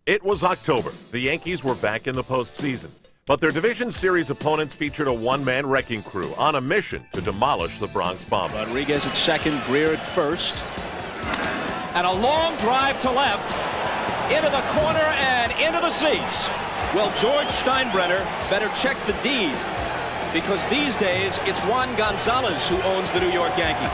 It was October. The Yankees were back in the postseason, but their division series opponents featured a one-man wrecking crew on a mission to demolish the Bronx Bombers. Rodriguez at second, Greer at first, and a long drive to left, into the corner and into the seats. Well, George Steinbrenner better check the deed, because these days it's Juan Gonzalez who owns the New York Yankees.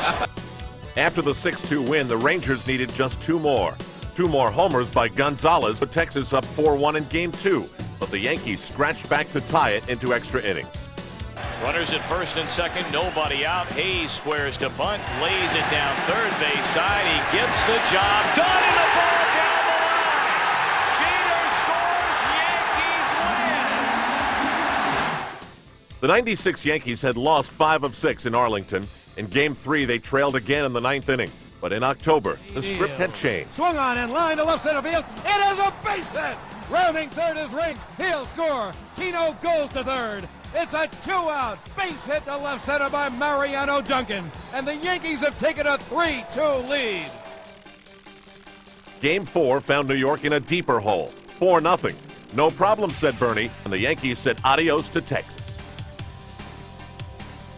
After the 6-2 win, the Rangers needed just 2 more. 2 more homers by Gonzalez put Texas up 4-1 in Game 2, but the Yankees scratched back to tie it into extra innings. Runners at first and second, nobody out. Hayes squares to bunt, lays it down third base side. He gets the job done in the ball down the line. Jeter scores, Yankees win. The '96 Yankees had lost 5 of 6 in Arlington, In Game 3, they trailed again in the 9th inning. But in October, the script had changed. Swung on and line to left center field. It is a base hit. Rounding third is Rinks. He'll score. Tino goes to third. It's a 2-out base hit to left center by Mariano Duncan. And the Yankees have taken a 3-2 lead. Game 4 found New York in a deeper hole, 4-0. No problem, said Bernie, and the Yankees said adios to Texas.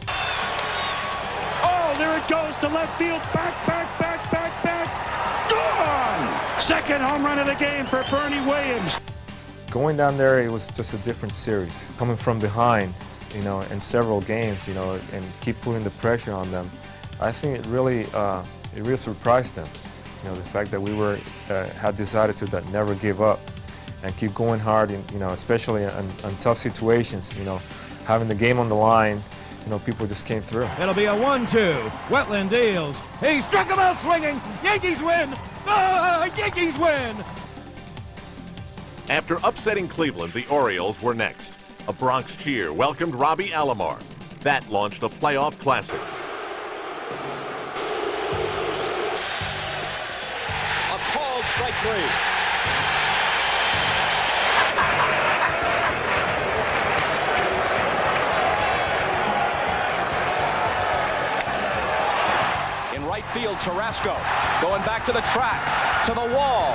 Oh, there it goes to left field. Back. Gone! Second home run of the game for Bernie Williams. Going down there, it was just a different series. Coming from behind, in several games, and keep putting the pressure on them. I think it really surprised them. The fact that we had this attitude that never give up and keep going hard, especially in tough situations, having the game on the line, people just came through. It'll be a 1-2. Wetland deals. He struck him out swinging. Yankees win. Yankees win. After upsetting Cleveland, the Orioles were next. A Bronx cheer welcomed Robbie Alomar. That launched a playoff classic. A called strike 3. In right field, Tarasco going back to the track, to the wall.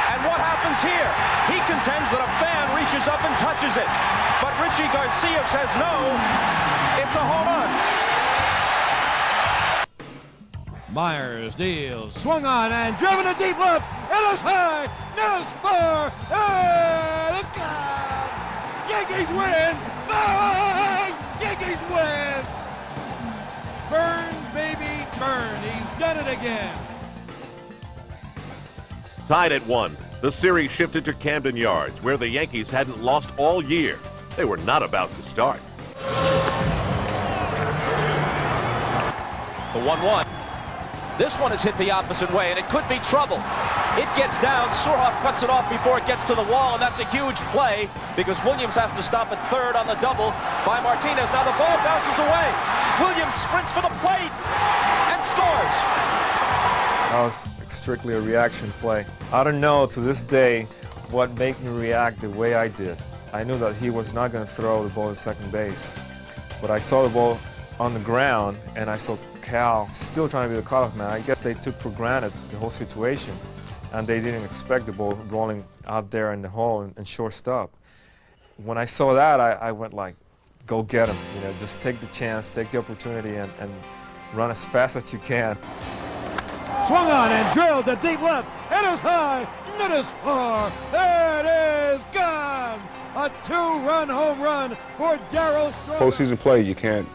And what happens here? He contends that a fan reaches up and touches it. But Richie Garcia says no, it's a home run. Myers deals. Swung on and driven to deep left. It is high. It is far. And it's gone. Yankees win. Yankees win. Burn, baby, burn. He's done it again. Tied at 1, the series shifted to Camden Yards, where the Yankees hadn't lost all year. They were not about to start. The 1-1. This one is hit the opposite way, and it could be trouble. It gets down. Surhoff cuts it off before it gets to the wall, and that's a huge play because Williams has to stop at third on the double by Martinez. Now the ball bounces away. Williams sprints for the plate and scores. That was strictly a reaction play. I don't know to this day what made me react the way I did. I knew that he was not going to throw the ball at second base, but I saw the ball on the ground and I saw Cal still trying to be the cutoff man. I guess they took for granted the whole situation and they didn't expect the ball rolling out there in the hole and shortstop. When I saw that, I went like, go get him. Just take the chance, take the opportunity and run as fast as you can. Swung on and drilled to deep left. It is high. It is far. It is gone. A 2-run home run for Darryl Strawberry. Postseason play, you can't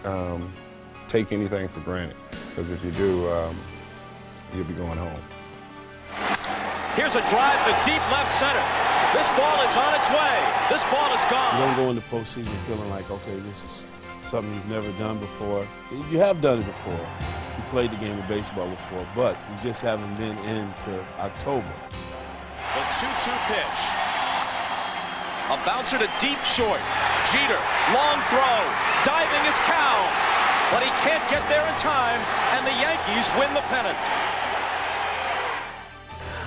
take anything for granted, because if you do, you'll be going home. Here's a drive to deep left center. This ball is on its way. This ball is gone. You don't go into postseason feeling like, okay, this is something you've never done before. You have done it before. You played the game of baseball before, but you just haven't been into October. The 2-2 pitch. A bouncer to deep short. Jeter, long throw. Diving is Cal. But he can't get there in time, and the Yankees win the pennant.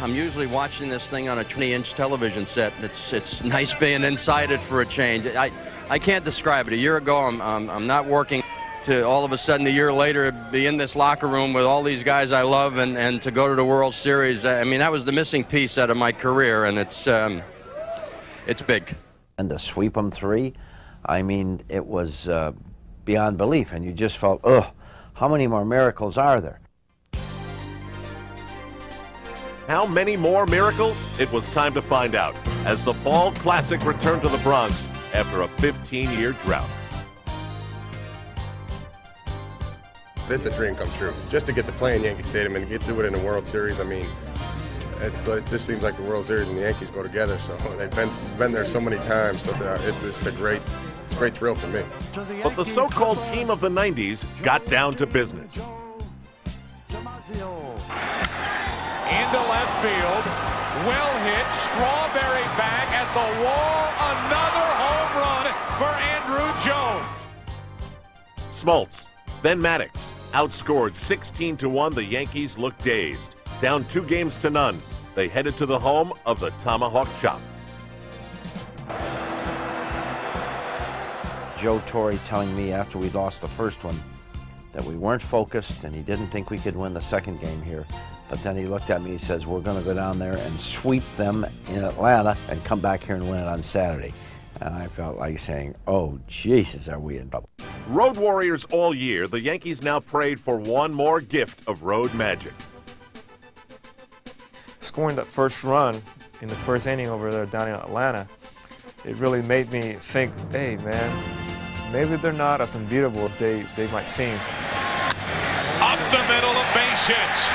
I'm usually watching this thing on a 20-inch television set. It's nice being inside it for a change. I can't describe it. A year ago, I'm not working. To all of a sudden, a year later, be in this locker room with all these guys I love and to go to the World Series. I mean, that was the missing piece out of my career, and it's big. And to sweep them 3, I mean, it was beyond belief, and you just felt, ugh, how many more miracles are there? How many more miracles? It was time to find out as the Fall Classic returned to the Bronx after a 15-year drought. This is a dream come true. Just to get to play in Yankee Stadium and get to do it in the World Series, I mean, it just seems like the World Series and the Yankees go together. So they've been there so many times. So it's just a great thrill for me. But the so-called team of the 90s got down to business. Into left field. Well hit. Strawberry back at the wall. Another home run for Andrew Jones. Smoltz, Then Maddox outscored 16-1. The Yankees looked dazed. Down 2-0. They headed to the home of the Tomahawk Chop. Joe Torre telling me after we lost the first one that we weren't focused and he didn't think we could win the second game here. But then he looked at me, he says, we're going to go down there and sweep them in Atlanta and come back here and win it on Saturday. And I felt like saying, oh, Jesus, are we in trouble. Road warriors all year, the Yankees now prayed for one more gift of road magic. Scoring that first run in the first inning over there down in Atlanta, it really made me think, hey, man, maybe they're not as unbeatable as they might seem. Up the middle of base hits.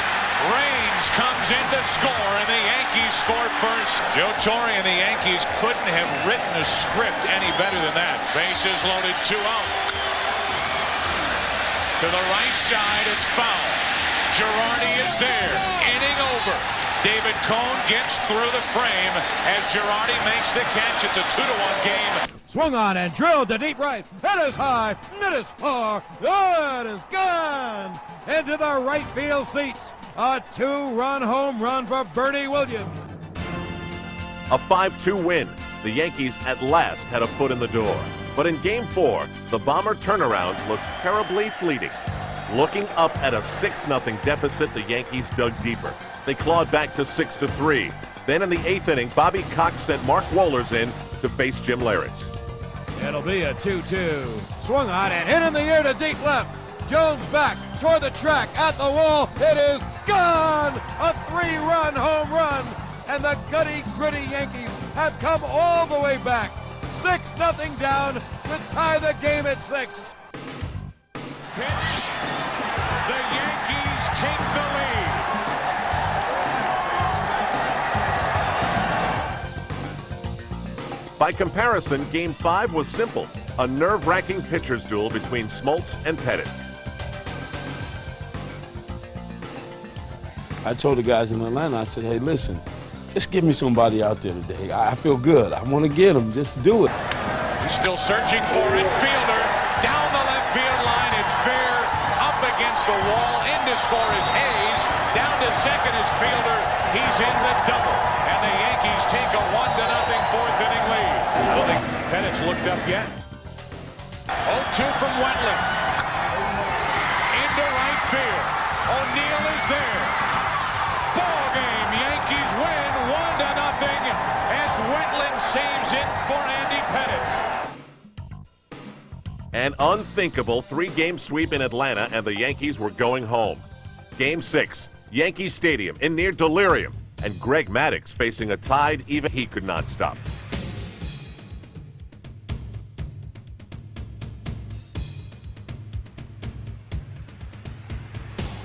Raines comes in to score, and the Yankees score first. Joe Torre and the Yankees couldn't have written a script any better than that. Bases loaded, 2 out. To the right side, it's foul. Girardi is there. Inning over. David Cone gets through the frame as Girardi makes the catch. It's a 2-1 game. Swung on and drilled to deep right. It is high. It is far. Oh, it is gone into the right field seats. A 2-run home run for Bernie Williams. A 5-2 win. The Yankees at last had a foot in the door. But in Game 4, the Bomber turnaround looked terribly fleeting. Looking up at a 6-0 deficit, the Yankees dug deeper. They clawed back to 6-3. Then in the 8th inning, Bobby Cox sent Mark Wohlers in to face Jim Leyritz. It'll be a 2-2. Swung on and hit in the air to deep left. Jones back toward the track at the wall. It is gone! A 3-run home run. And the gritty Yankees have come all the way back. 6-0 down to tie the game at 6. Pitch. The Yankees take the lead. By comparison, Game 5 was simple. A nerve-wracking pitcher's duel between Smoltz and Pettit. I told the guys in Atlanta, I said, hey, listen, just give me somebody out there today. I feel good. I want to get them. Just do it. He's still searching for it. Fielder down the left field line. It's fair. Up against the wall. In to score is Hayes. Down to second is Fielder. He's in the double. And the Yankees take a 1-0 fourth inning lead. I don't think Pettit's looked up yet. 0-2 from Wetland. Into right field. O'Neill is there. Ball game. Yankees win 1-0 as Wetland saves it for Andy Pettit. An unthinkable 3-game sweep in Atlanta, and the Yankees were going home. Game 6, Yankee Stadium in near delirium, and Greg Maddux facing a tide even he could not stop.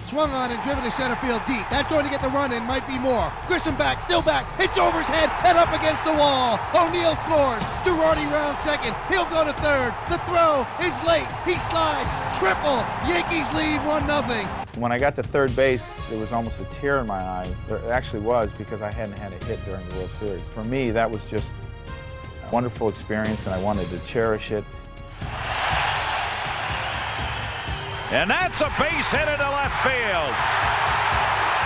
Swung on and driven to center field deep. That's going to get the run in, might be more. Grissom back, still back. It's over his head and up against the wall. O'Neill scores. Girardi round second. He'll go to third. The throw is late. He slides. Triple. Yankees lead 1-0. When I got to third base, there was almost a tear in my eye. There actually was, because I hadn't had a hit during the World Series. For me, that was just a wonderful experience, and I wanted to cherish it. And that's a base hit into left field.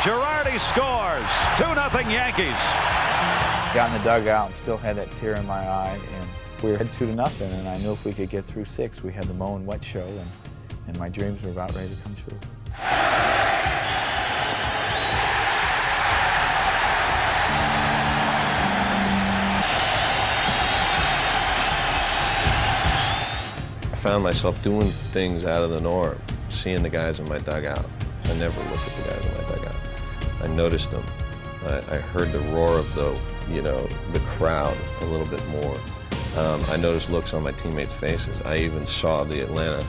Girardi scores. 2-0 Yankees. Got in the dugout and still had that tear in my eye, and we were at 2-0, and I knew if we could get through 6, we had the Mow and Wet show, and my dreams were about ready to come true. I found myself doing things out of the norm, seeing the guys in my dugout. I never looked at the guys in my dugout. I noticed them. I heard the roar of the crowd a little bit more. I noticed looks on my teammates' faces. I even saw the Atlanta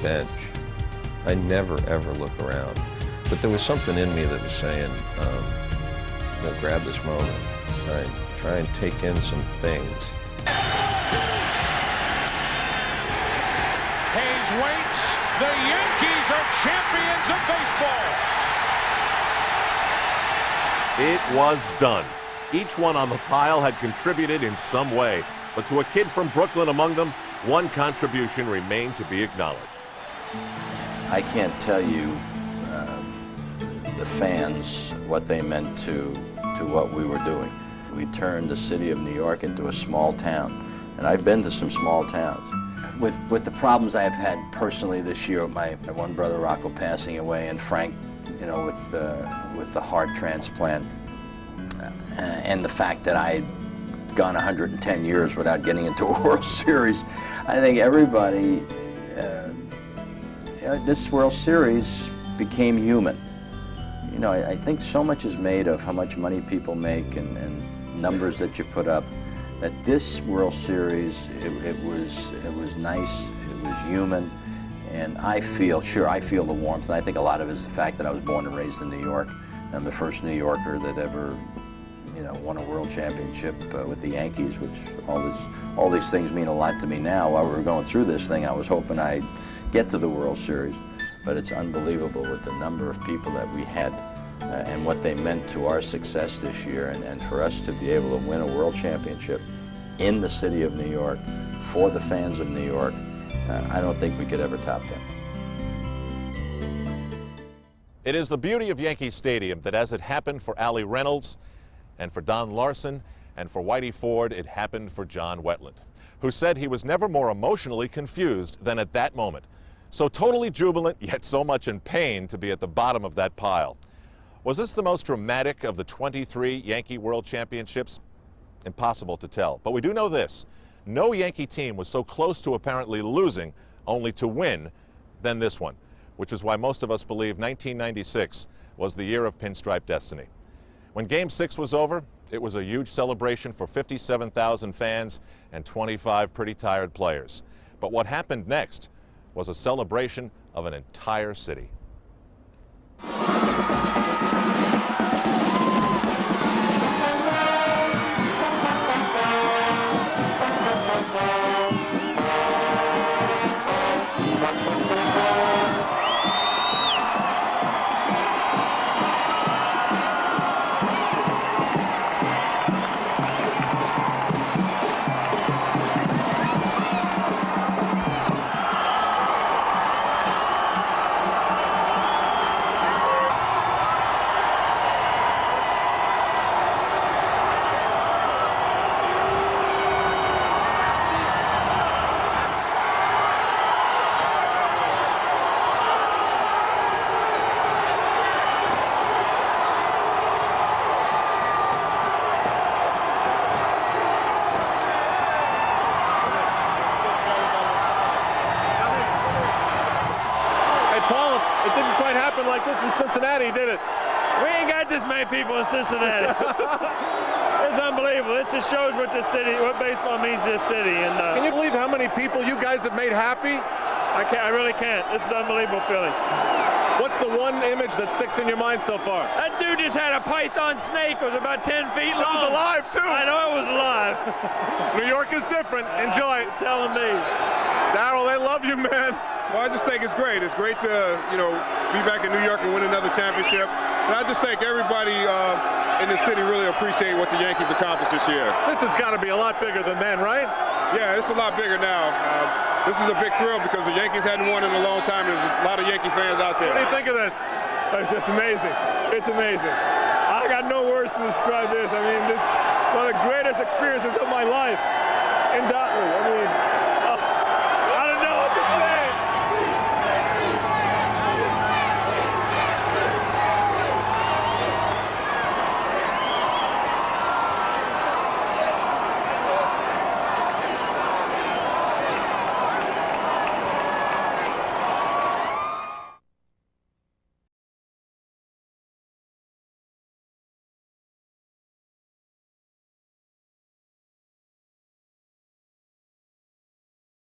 bench. I never ever look around, but there was something in me that was saying, grab this moment, try and take in some things. Hayes waits. The Yankees are champions of baseball. It was done. Each one on the pile had contributed in some way, but to a kid from Brooklyn among them, one contribution remained to be acknowledged. I can't tell you the fans what they meant to what we were doing. We turned the city of New York into a small town, and I've been to some small towns. With the problems I've had personally this year, my one brother Rocco passing away, and Frank, you know, with the heart transplant, and the fact that I'd gone 110 years without getting into a World Series, I think everybody, this World Series became human. You know, I think so much is made of how much money people make and numbers that you put up, that this World Series, it was nice, it was human, and I feel the warmth, and I think a lot of it is the fact that I was born and raised in New York. I'm the first New Yorker that ever, you know, won a world championship with the Yankees, which all these things mean a lot to me now. While we were going through this thing, I was hoping I'd get to the World Series, but it's unbelievable with the number of people that we had and what they meant to our success this year, and for us to be able to win a world championship in the city of New York for the fans of New York, I don't think we could ever top that. It is the beauty of Yankee Stadium that as it happened for Allie Reynolds and for Don Larson and for Whitey Ford, it happened for John Wetland, who said he was never more emotionally confused than at that moment. So totally jubilant, yet so much in pain to be at the bottom of that pile. Was this the most dramatic of the 23 Yankee World Championships? Impossible to tell, but we do know this. No Yankee team was so close to apparently losing, only to win, than this one, which is why most of us believe 1996 was the year of Pinstripe destiny. When Game 6 was over, it was a huge celebration for 57,000 fans and 25 pretty tired players. But what happened next was a celebration of an entire city. Like this in Cincinnati, did it? We ain't got this many people in Cincinnati. It's unbelievable. This just shows what this city, what baseball means to this city. And can you believe how many people you guys have made happy? I really can't. This is an unbelievable feeling. What's the one image that sticks in your mind so far? That dude just had a python snake. It was about 10 feet long. It was alive too. I know it was alive. New York is different. Enjoy. You're telling me. Darryl, they love you, man. Well, I just think it's great. It's great to, you know, be back in New York and win another championship. And I just think everybody in the city really appreciate what the Yankees accomplished this year. This has got to be a lot bigger than then, right? Yeah, it's a lot bigger now. This is a big thrill because the Yankees hadn't won in a long time. There's a lot of Yankee fans out there. What do you think of this? It's just amazing. It's amazing. I got no words to describe this. I mean, this is one of the greatest experiences of my life. Undoubtedly. I mean,